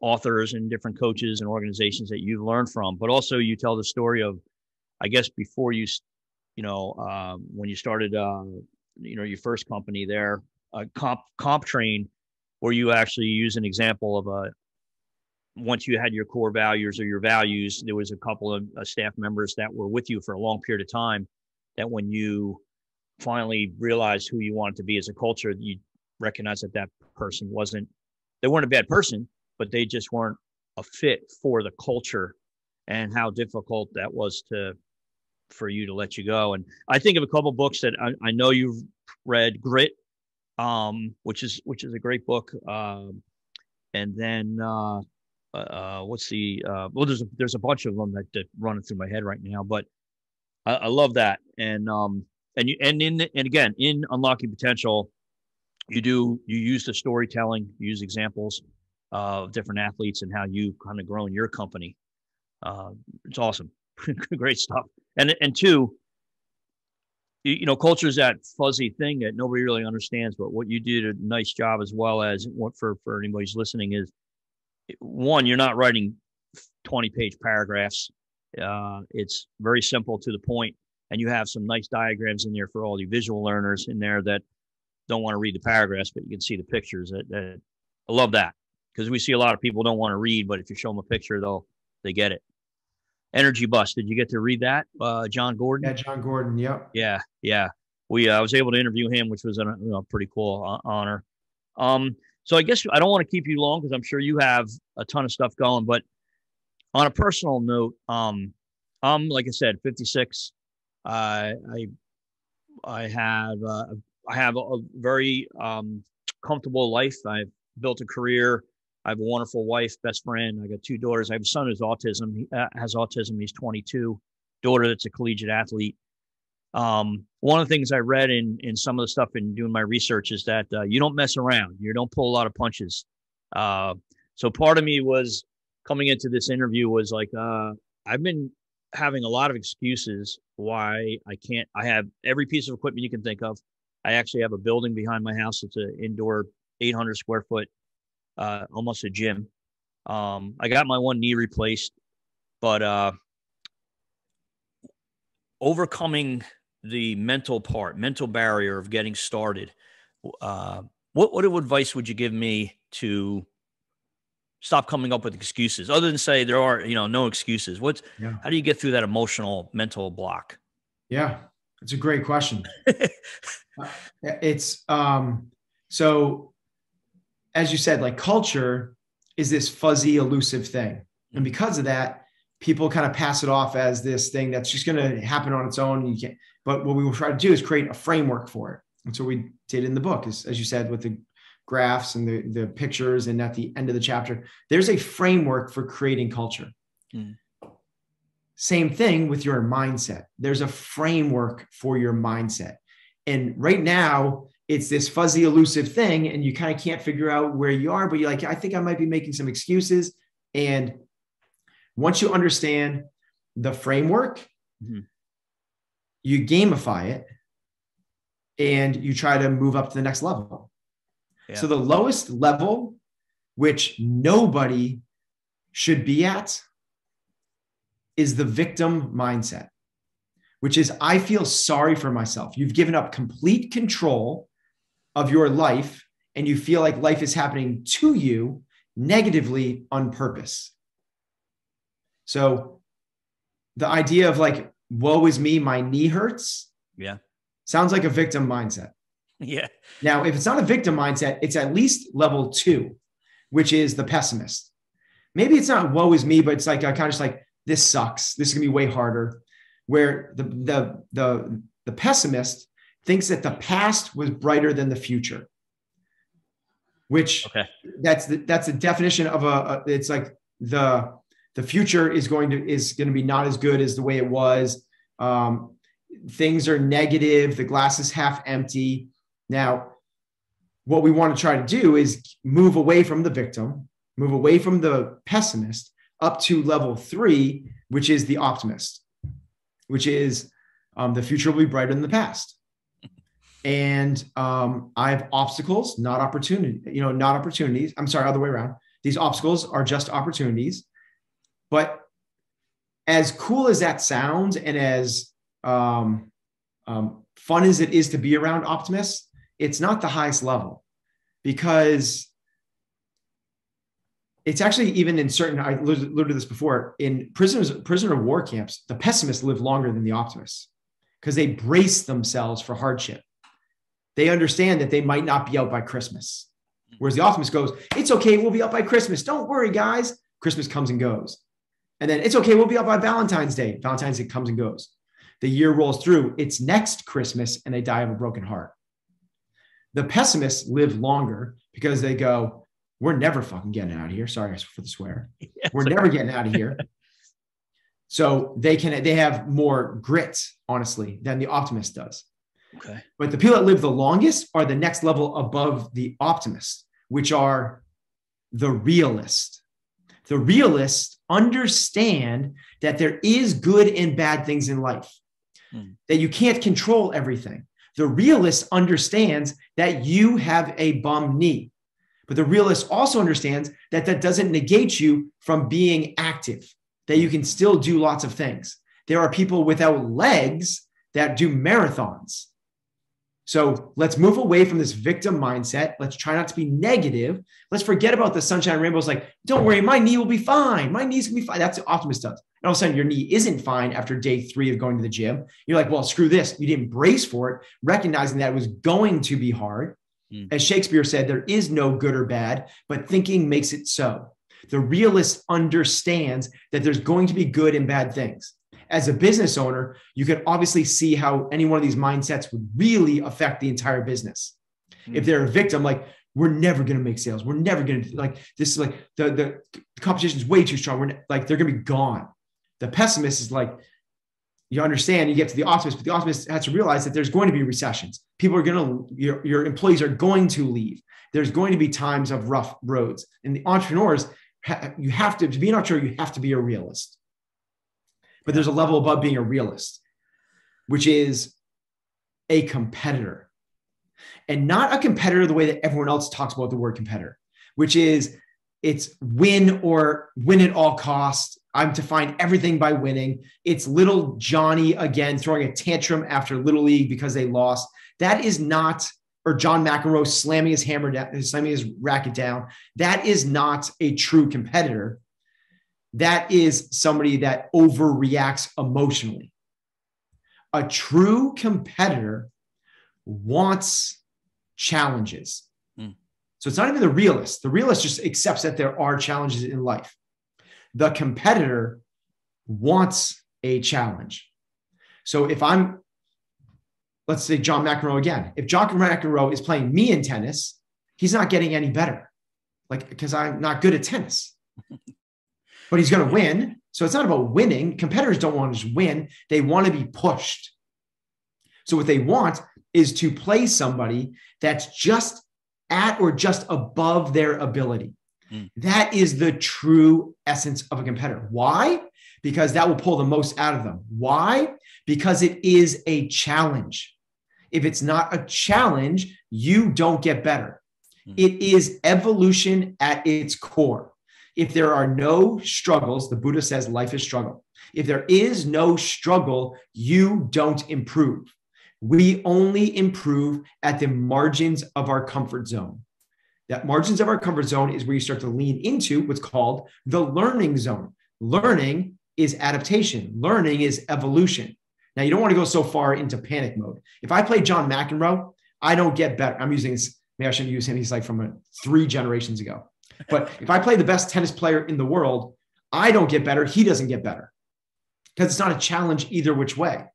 Speaker 1: authors and different coaches and organizations that you've learned from, but also you tell the story of, I guess, before you, when you started, your first company there, Comp Train, where you actually use an example of once you had your core values or your values, there was a couple of staff members that were with you for a long period of time, that when you finally realized who you wanted to be as a culture, you recognized that person they weren't a bad person, but they just weren't a fit for the culture, and how difficult that was for you to let you go. And I think of a couple of books that I know you've read. Grit, which is a great book. And then what's the there's a bunch of them that running through my head right now, but I love that. And again, in Unlocking Potential, you use the storytelling, you use examples of different athletes and how you kind of grow in your company. It's awesome. Great stuff. And 2, culture is that fuzzy thing that nobody really understands, but what you did a nice job, as well as what for anybody who's listening, is 1, you're not writing 20-page paragraphs. It's very simple, to the point, and you have some nice diagrams in there for all the visual learners in there that don't want to read the paragraphs, but you can see the pictures. I love that, because we see a lot of people don't want to read, but if you show them a picture, they get it. Energy Bus. Did you get to read that? John Gordon?
Speaker 2: Yeah, John Gordon. Yep.
Speaker 1: Yeah. I was able to interview him, which was a pretty cool honor. So I guess I don't want to keep you long, because I'm sure you have a ton of stuff going. But on a personal note, I'm, like I said, 56. I have a very comfortable life. I've built a career. I have a wonderful wife, best friend. I got 2 daughters. I have a son who's autism. He has autism. He's 22. Daughter that's a collegiate athlete. One of the things I read in some of the stuff in doing my research is that you don't mess around. You don't pull a lot of punches. So part of me was coming into this interview was like, I've been having a lot of excuses why I can't. I have every piece of equipment you can think of. I actually have a building behind my house. It's an indoor 800 square foot, almost a gym. I got my one knee replaced, but overcoming the mental barrier of getting started. What advice would you give me to stop coming up with excuses, other than say there are, no excuses? How do you get through that emotional mental block?
Speaker 2: Yeah, it's a great question. So as you said, like culture is this fuzzy, elusive thing. And because of that, people kind of pass it off as this thing that's just going to happen on its own. You can't, but what we will try to do is create a framework for it. And so we did in the book, is, as you said, with the graphs and the pictures. And at the end of the chapter, there's a framework for creating culture. Mm. Same thing with your mindset. There's a framework for your mindset. And right now it's this fuzzy, elusive thing. And you kind of can't figure out where you are, but you're like, I think I might be making some excuses. And once you understand the framework, mm-hmm. you gamify it and you try to move up to the next level. Yeah. So the lowest level, which nobody should be at, is the victim mindset, which is, I feel sorry for myself. You've given up complete control of your life and you feel like life is happening to you negatively on purpose. So the idea of like, woe is me, my knee hurts.
Speaker 1: Yeah.
Speaker 2: Sounds like a victim mindset.
Speaker 1: Yeah.
Speaker 2: Now, if it's not a victim mindset, it's at least level 2, which is the pessimist. Maybe it's not woe is me, but it's like, I kind of just like, this sucks. This is gonna be way harder. Where the pessimist thinks that the past was brighter than the future, which that's the definition of it's like the future is going to be not as good as the way it was. Things are negative. The glass is half empty. Now, what we want to try to do is move away from the victim, move away from the pessimist up to level 3, which is the optimist, which is the future will be brighter than the past. And I have obstacles, not opportunities. I'm sorry, other way around. These obstacles are just opportunities. But as cool as that sounds, and as fun as it is to be around optimists, it's not the highest level, because it's actually, even in certain, I alluded to this before, in prisoner of war camps, the pessimists live longer than the optimists because they brace themselves for hardship. They understand that they might not be out by Christmas. Whereas the optimist goes, it's okay, we'll be out by Christmas. Don't worry, guys. Christmas comes and goes. And then it's okay, we'll be out by Valentine's Day. Valentine's Day comes and goes. The year rolls through. It's next Christmas and they die of a broken heart. The pessimists live longer because they go, we're never fucking getting out of here. Sorry for the swear. We're never getting out of here. So they have more grit, honestly, than the optimist does.
Speaker 1: Okay.
Speaker 2: But the people that live the longest are the next level above the optimist, which are the realist. The realists understand that there is good and bad things in life, that you can't control everything. The realist understands that you have a bum knee. But the realist also understands that that doesn't negate you from being active, that you can still do lots of things. There are people without legs that do marathons. So let's move away from this victim mindset. Let's try not to be negative. Let's forget about the sunshine and rainbows. Like, don't worry, my knee will be fine. My knee's gonna be fine. That's what optimist does. And all of a sudden your knee isn't fine after day 3 of going to the gym. You're like, well, screw this. You didn't brace for it, recognizing that it was going to be hard. As Shakespeare said, there is no good or bad, but thinking makes it so. The realist understands that there's going to be good and bad things. As a business owner, you can obviously see how any one of these mindsets would really affect the entire business. If they're a victim, like, we're never going to make sales. We're never going to, like, this is like the competition is way too strong. They're going to be gone. The pessimist is like, you understand, you get to the optimist, but the optimist has to realize that there's going to be recessions. People are going to, your employees are going to leave. There's going to be times of rough roads. And the entrepreneurs, you have to be an entrepreneur, you have to be a realist. But there's a level above being a realist, which is a competitor. And not a competitor the way that everyone else talks about the word competitor, which is it's win or win at all costs. I'm to find everything by winning. It's little Johnny again throwing a tantrum after Little League because they lost. That is not, or John McEnroe slamming his hammer down, slamming his racket down. That is not a true competitor. That is somebody that overreacts emotionally. A true competitor wants challenges. So it's not even the realist. The realist just accepts that there are challenges in life. The competitor wants a challenge. So if let's say John McEnroe again. If John McEnroe is playing me in tennis, he's not getting any better, because I'm not good at tennis. But he's going to win. So it's not about winning. Competitors don't want to just win. They want to be pushed. So what they want is to play somebody that's just at or just above their ability. That is the true essence of a competitor. Why? Because that will pull the most out of them. Why? Because it is a challenge. If it's not a challenge, you don't get better. It is evolution at its core. If there are no struggles, the Buddha says life is struggle. If there is no struggle, you don't improve. We only improve at the margins of our comfort zone. That margins of our comfort zone is where you start to lean into what's called the learning zone. Learning is adaptation. Learning is evolution. Now, you don't want to go so far into panic mode. If I play John McEnroe, I don't get better. I'm using this. Maybe I shouldn't use him. He's like from 3 generations ago. But if I play the best tennis player in the world, I don't get better. He doesn't get better, because it's not a challenge either which way.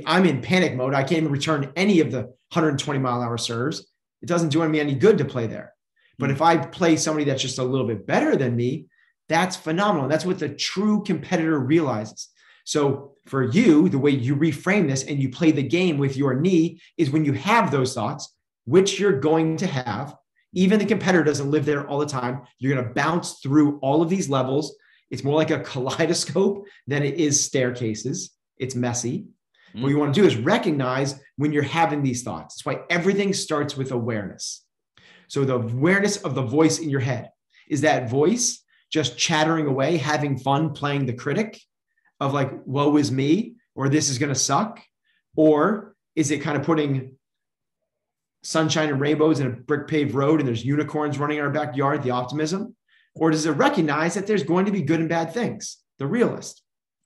Speaker 2: I'm in panic mode. I can't even return any of the 120-mile-an-hour serves. It doesn't do me any good to play there. But if I play somebody that's just a little bit better than me, that's phenomenal. That's what the true competitor realizes. So for you, the way you reframe this and you play the game with your knee is when you have those thoughts, which you're going to have. Even the competitor doesn't live there all the time. You're going to bounce through all of these levels. It's more like a kaleidoscope than it is staircases. It's messy. What you want to do is recognize when you're having these thoughts. That's why everything starts with awareness. So the awareness of the voice in your head, is that voice just chattering away, having fun, playing the critic of like, woe is me, or this is going to suck? Or is it kind of putting sunshine and rainbows in a brick paved road and there's unicorns running in our backyard, the optimism? Or does it recognize that there's going to be good and bad things, the realist?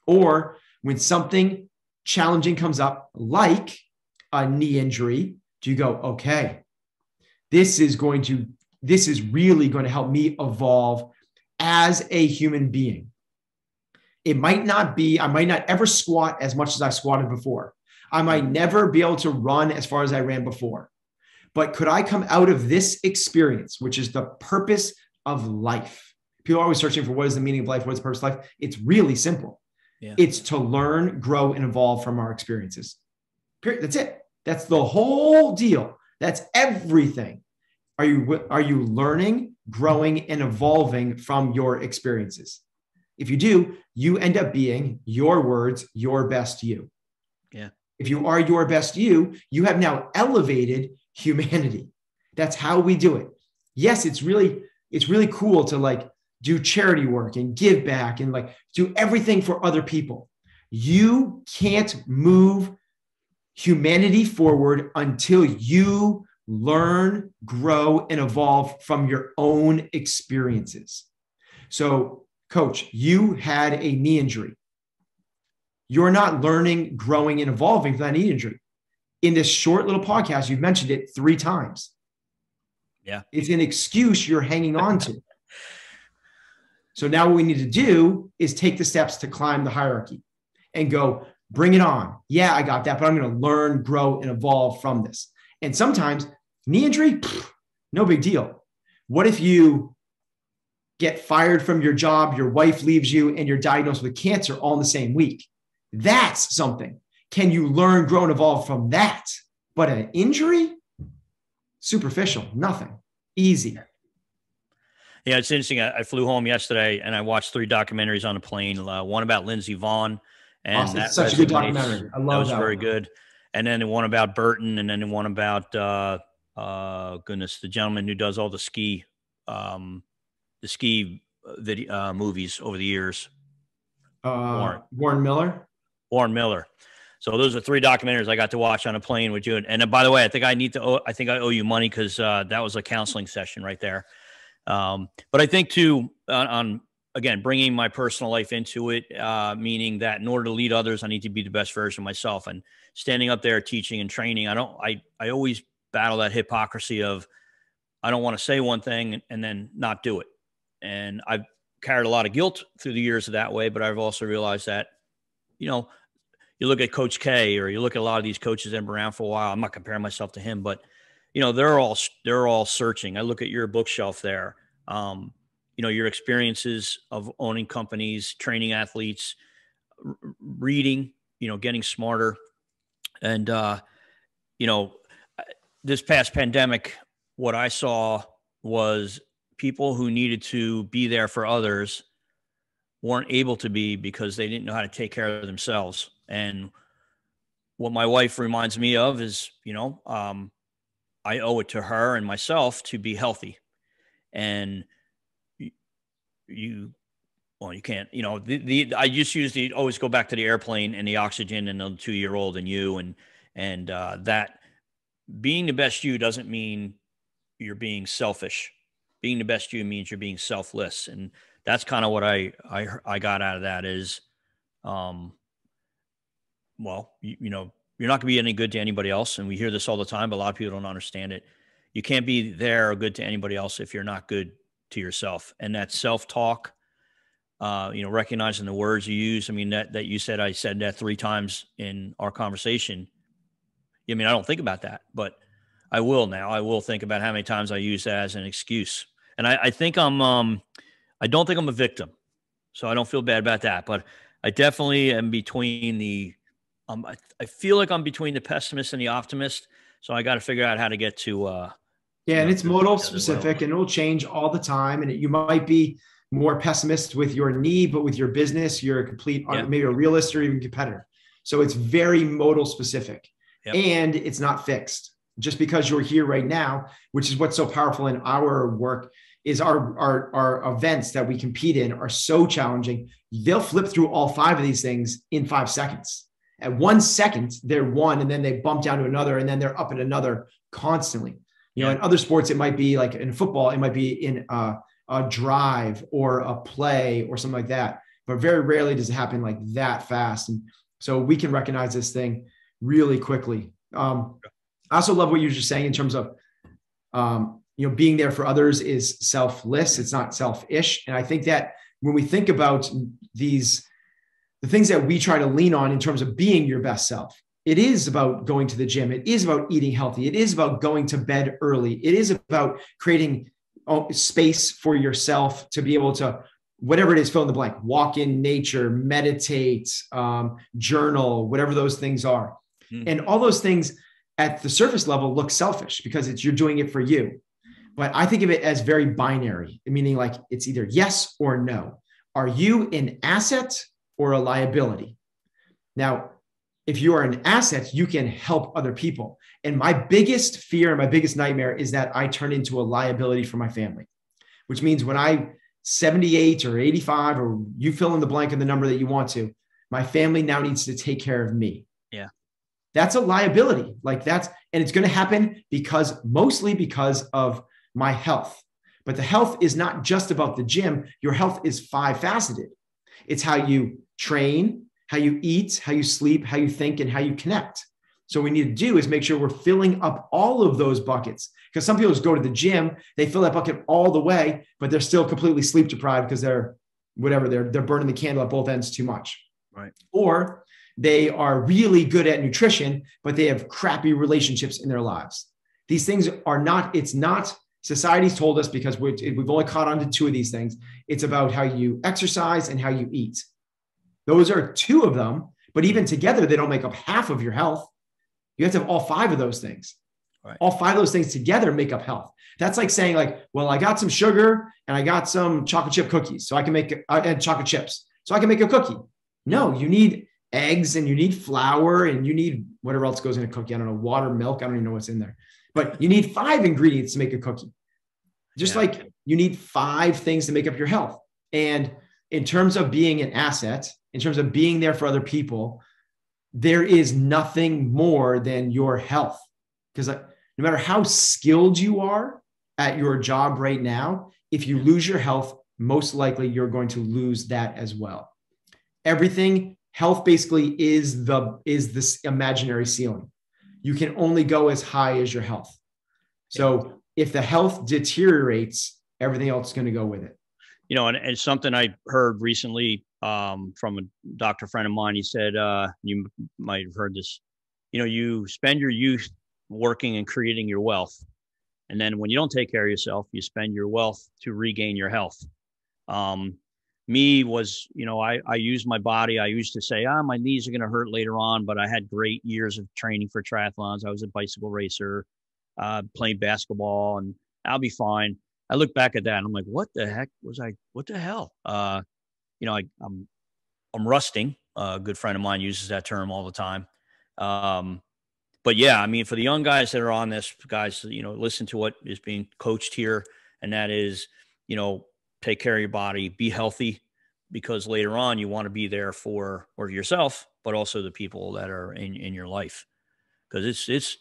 Speaker 2: Or when something challenging comes up, like a knee injury, do you go, okay, this is really going to help me evolve as a human being. I might not ever squat as much as I squatted before. I might never be able to run as far as I ran before. But could I come out of this experience, which is the purpose of life? People are always searching for what is the meaning of life, what is the purpose of life? It's really simple. Yeah. It's to learn, grow, and evolve from our experiences. Period. That's it. That's the whole deal. That's everything. Are you learning, growing, and evolving from your experiences? If you do, you end up being, your words, your best you.
Speaker 1: Yeah.
Speaker 2: If you are your best you, you have now elevated humanity. That's how we do it. Yes, it's really cool to like do charity work and give back and like do everything for other people. You can't move humanity forward until you learn, grow, and evolve from your own experiences. So, coach, you had a knee injury. You're not learning, growing, and evolving from that knee injury. In this short little podcast, you've mentioned it 3 times.
Speaker 1: Yeah.
Speaker 2: It's an excuse you're hanging on to. So now what we need to do is take the steps to climb the hierarchy and go, bring it on. Yeah, I got that, but I'm going to learn, grow, and evolve from this. And sometimes knee injury, no big deal. What if you get fired from your job, your wife leaves you, and you're diagnosed with cancer all in the same week? That's something. Can you learn, grow, and evolve from that? But an injury, superficial, nothing, easy.
Speaker 1: Yeah, it's interesting. I flew home yesterday and I watched 3 documentaries on a plane. One about Lindsey Vonn, and
Speaker 2: awesome. That's such a good documentary. I love that.
Speaker 1: Was very good. And then one about Burton, and then one about the gentleman who does all the ski video movies over the years.
Speaker 2: Warren Miller.
Speaker 1: Warren Miller. So those are 3 documentaries I got to watch on a plane with you. And by the way, I think I owe you money because that was a counseling session right there. But I think too, again, bringing my personal life into it, meaning that in order to lead others, I need to be the best version of myself, and standing up there teaching and training. I always battle that hypocrisy of I don't want to say one thing and then not do it. And I've carried a lot of guilt through the years that way, but I've also realized that, you know, you look at Coach K, or you look at a lot of these coaches that have been around for a while. I'm not comparing myself to him, but you know, they're all searching. I look at your bookshelf there. You know, your experiences of owning companies, training athletes, reading, you know, getting smarter. And, you know, this past pandemic, what I saw was people who needed to be there for others weren't able to be because they didn't know how to take care of themselves. And what my wife reminds me of is, you know, I owe it to her and myself to be healthy. And well, you can't, you know, I just always go back to the airplane and the oxygen and the 2-year-old and you, and that being the best you doesn't mean you're being selfish. Being the best you means you're being selfless. And that's kind of what I got out of that is, well, you know, you're not gonna be any good to anybody else. And we hear this all the time, but a lot of people don't understand it. You can't be there or good to anybody else if you're not good to yourself. And that self-talk, you know, recognizing the words you use. I mean, that you said, I said that 3 times in our conversation. I mean, I don't think about that, but I will now. I will think about how many times I use that as an excuse. And I think I don't think I'm a victim, so I don't feel bad about that. But I definitely am between the, I feel like I'm between the pessimist and the optimist. So I got to figure out how to get to,
Speaker 2: yeah, and it's modal specific, and it'll change all the time. And you might be more pessimist with your knee, but with your business, you're a complete, maybe a realist or even competitor. So it's very modal specific, and it's not fixed. Just because you're here right now, which is what's so powerful in our work, is our events that we compete in are so challenging. They'll flip through all 5 of these things in 5 seconds. At 1 second, they're one, and then they bump down to another, and then they're up at another constantly. You know, in other sports, it might be like in football, it might be in a drive or a play or something like that. But very rarely does it happen like that fast. And so we can recognize this thing really quickly. I also love what you're just saying in terms of, you know, being there for others is selfless. It's not selfish. And I think that when we think about the things that we try to lean on in terms of being your best self, it is about going to the gym. It is about eating healthy. It is about going to bed early. It is about creating space for yourself to be able to, whatever it is, fill in the blank, walk in nature, meditate, journal, whatever those things are. And all those things at the surface level look selfish because you're doing it for you. But I think of it as very binary, meaning like it's either yes or no. Are you an asset or a liability? Now, if you are an asset, you can help other people. And my biggest fear and my biggest nightmare is that I turn into a liability for my family, which means when I'm 78 or 85, or you fill in the blank of the number that you want to, my family now needs to take care of me.
Speaker 1: Yeah.
Speaker 2: That's a liability. And it's going to happen mostly because of my health. But the health is not just about the gym. Your health is 5-faceted. It's how you train, how you eat, how you sleep, how you think, and how you connect. So what we need to do is make sure we're filling up all of those buckets, because some people just go to the gym, they fill that bucket all the way, but they're still completely sleep deprived because they're burning the candle at both ends too much.
Speaker 1: Right.
Speaker 2: Or they are really good at nutrition, but they have crappy relationships in their lives. These things it's not society's told us, because we've only caught on to 2 of these things. It's about how you exercise and how you eat. Those are 2 of them, but even together, they don't make up half of your health. You have to have all 5 of those things. Right. All 5 of those things together make up health. That's like saying well, I got some sugar and I got some chocolate chip cookies, so I can make chocolate chips, so I can make a cookie. No, you need eggs and you need flour and you need whatever else goes in a cookie. I don't know, water, milk. I don't even know what's in there, but you need 5 ingredients to make a cookie. Just like you need 5 things to make up your health. And in terms of being an asset, in terms of being there for other people, there is nothing more than your health. Because no matter how skilled you are at your job right now, if you lose your health, most likely you're going to lose that as well. Health basically is this imaginary ceiling. You can only go as high as your health. So if the health deteriorates, everything else is going to go with it.
Speaker 1: You know, and something I heard recently from a doctor friend of mine, he said, you might have heard this, you know, you spend your youth working and creating your wealth. And then when you don't take care of yourself, you spend your wealth to regain your health. Me was, you know, I used my body. I used to say, my knees are going to hurt later on, but I had great years of training for triathlons. I was a bicycle racer, playing basketball, and I'll be fine. I look back at that and I'm like, what the heck was I, what the hell? You know, I'm rusting. A good friend of mine uses that term all the time. But yeah, I mean, for the young guys that are on this, guys, you know, listen to what is being coached here. And that is, you know, take care of your body, be healthy, because later on you want to be there for yourself, but also the people that are in your life. Because it's,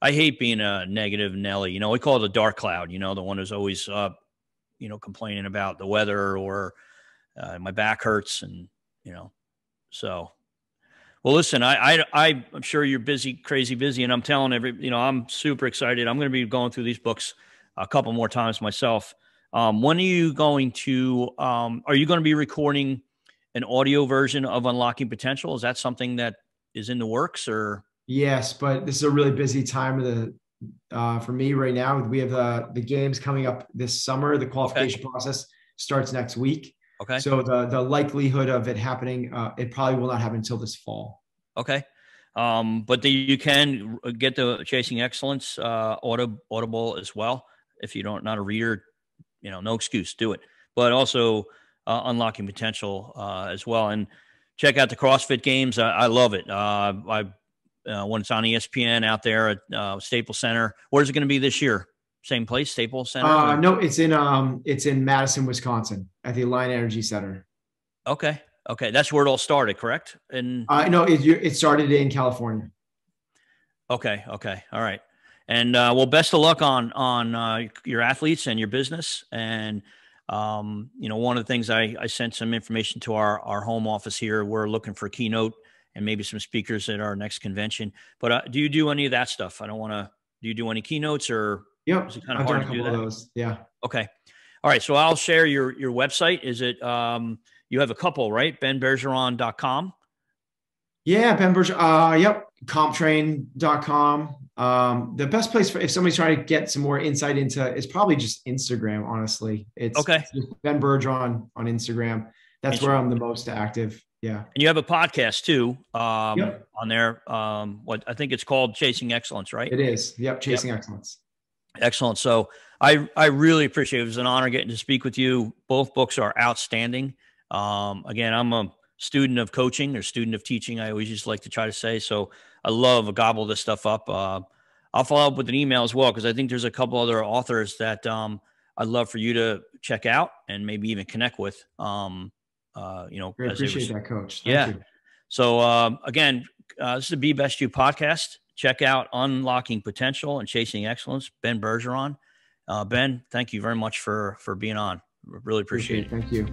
Speaker 1: I hate being a negative Nelly. You know, we call it a dark cloud, you know, the one who's always, you know, complaining about the weather or my back hurts and, you know, so. Well, listen, I'm sure you're busy, crazy busy, and I'm telling you know, I'm super excited. I'm going to be going through these books a couple more times myself. When are you going to, are you going to be recording an audio version of Unlocking Potential? Is that something that is in the works or?
Speaker 2: Yes, but this is a really busy time of the, for me right now. We have the games coming up this summer. The qualification process starts next week.
Speaker 1: Okay.
Speaker 2: So the likelihood of it happening, it probably will not happen until this fall.
Speaker 1: Okay. But you can get the Chasing Excellence Audible as well. If you don't, not a reader, you know, no excuse, do it. But also Unlocking Potential as well. And check out the CrossFit Games. I love it. When it's on ESPN out there at Staples Center. Where's it going to be this year? Same place, Staples Center?
Speaker 2: No, it's in Madison, Wisconsin at the Alliant Energy Center.
Speaker 1: Okay. Okay. That's where it all started, correct? And
Speaker 2: no, it started in California.
Speaker 1: Okay. Okay. All right. And well, best of luck on your athletes and your business. And you know, one of the things I sent some information to our home office here. We're looking for a keynote and maybe some speakers at our next convention. But do you do any of that stuff? I don't want to. Do you do any keynotes or?
Speaker 2: Yep.
Speaker 1: Is it kind of hard to do that?
Speaker 2: Of those. Yeah.
Speaker 1: Okay. All right. So I'll share your website. Is it you have a couple, right? benbergeron.com.
Speaker 2: Yeah, Ben Bergeron. Yep. Comptrain.com. The best place for if somebody's trying to get some more insight into is probably just Instagram, honestly. It's
Speaker 1: okay.
Speaker 2: Ben Bergeron on Instagram. That's where I'm the most active. Yeah. And
Speaker 1: you have a podcast too
Speaker 2: yep.
Speaker 1: on there. What I think it's called Chasing Excellence, right?
Speaker 2: It is. Yep. Chasing Excellence.
Speaker 1: Excellent. So I really appreciate it. It was an honor getting to speak with you. Both books are outstanding. Again, I'm a student of coaching or student of teaching. I always just like to try to say, so I love gobble this stuff up. I'll follow up with an email as well, because I think there's a couple other authors that I'd love for you to check out and maybe even connect with. You know,
Speaker 2: I appreciate that, Coach.
Speaker 1: Thank you. So again, this is the Be Best You podcast. Check out Unlocking Potential and Chasing Excellence, Ben Bergeron. Ben, thank you very much for being on. Really appreciate it.
Speaker 2: Thank you.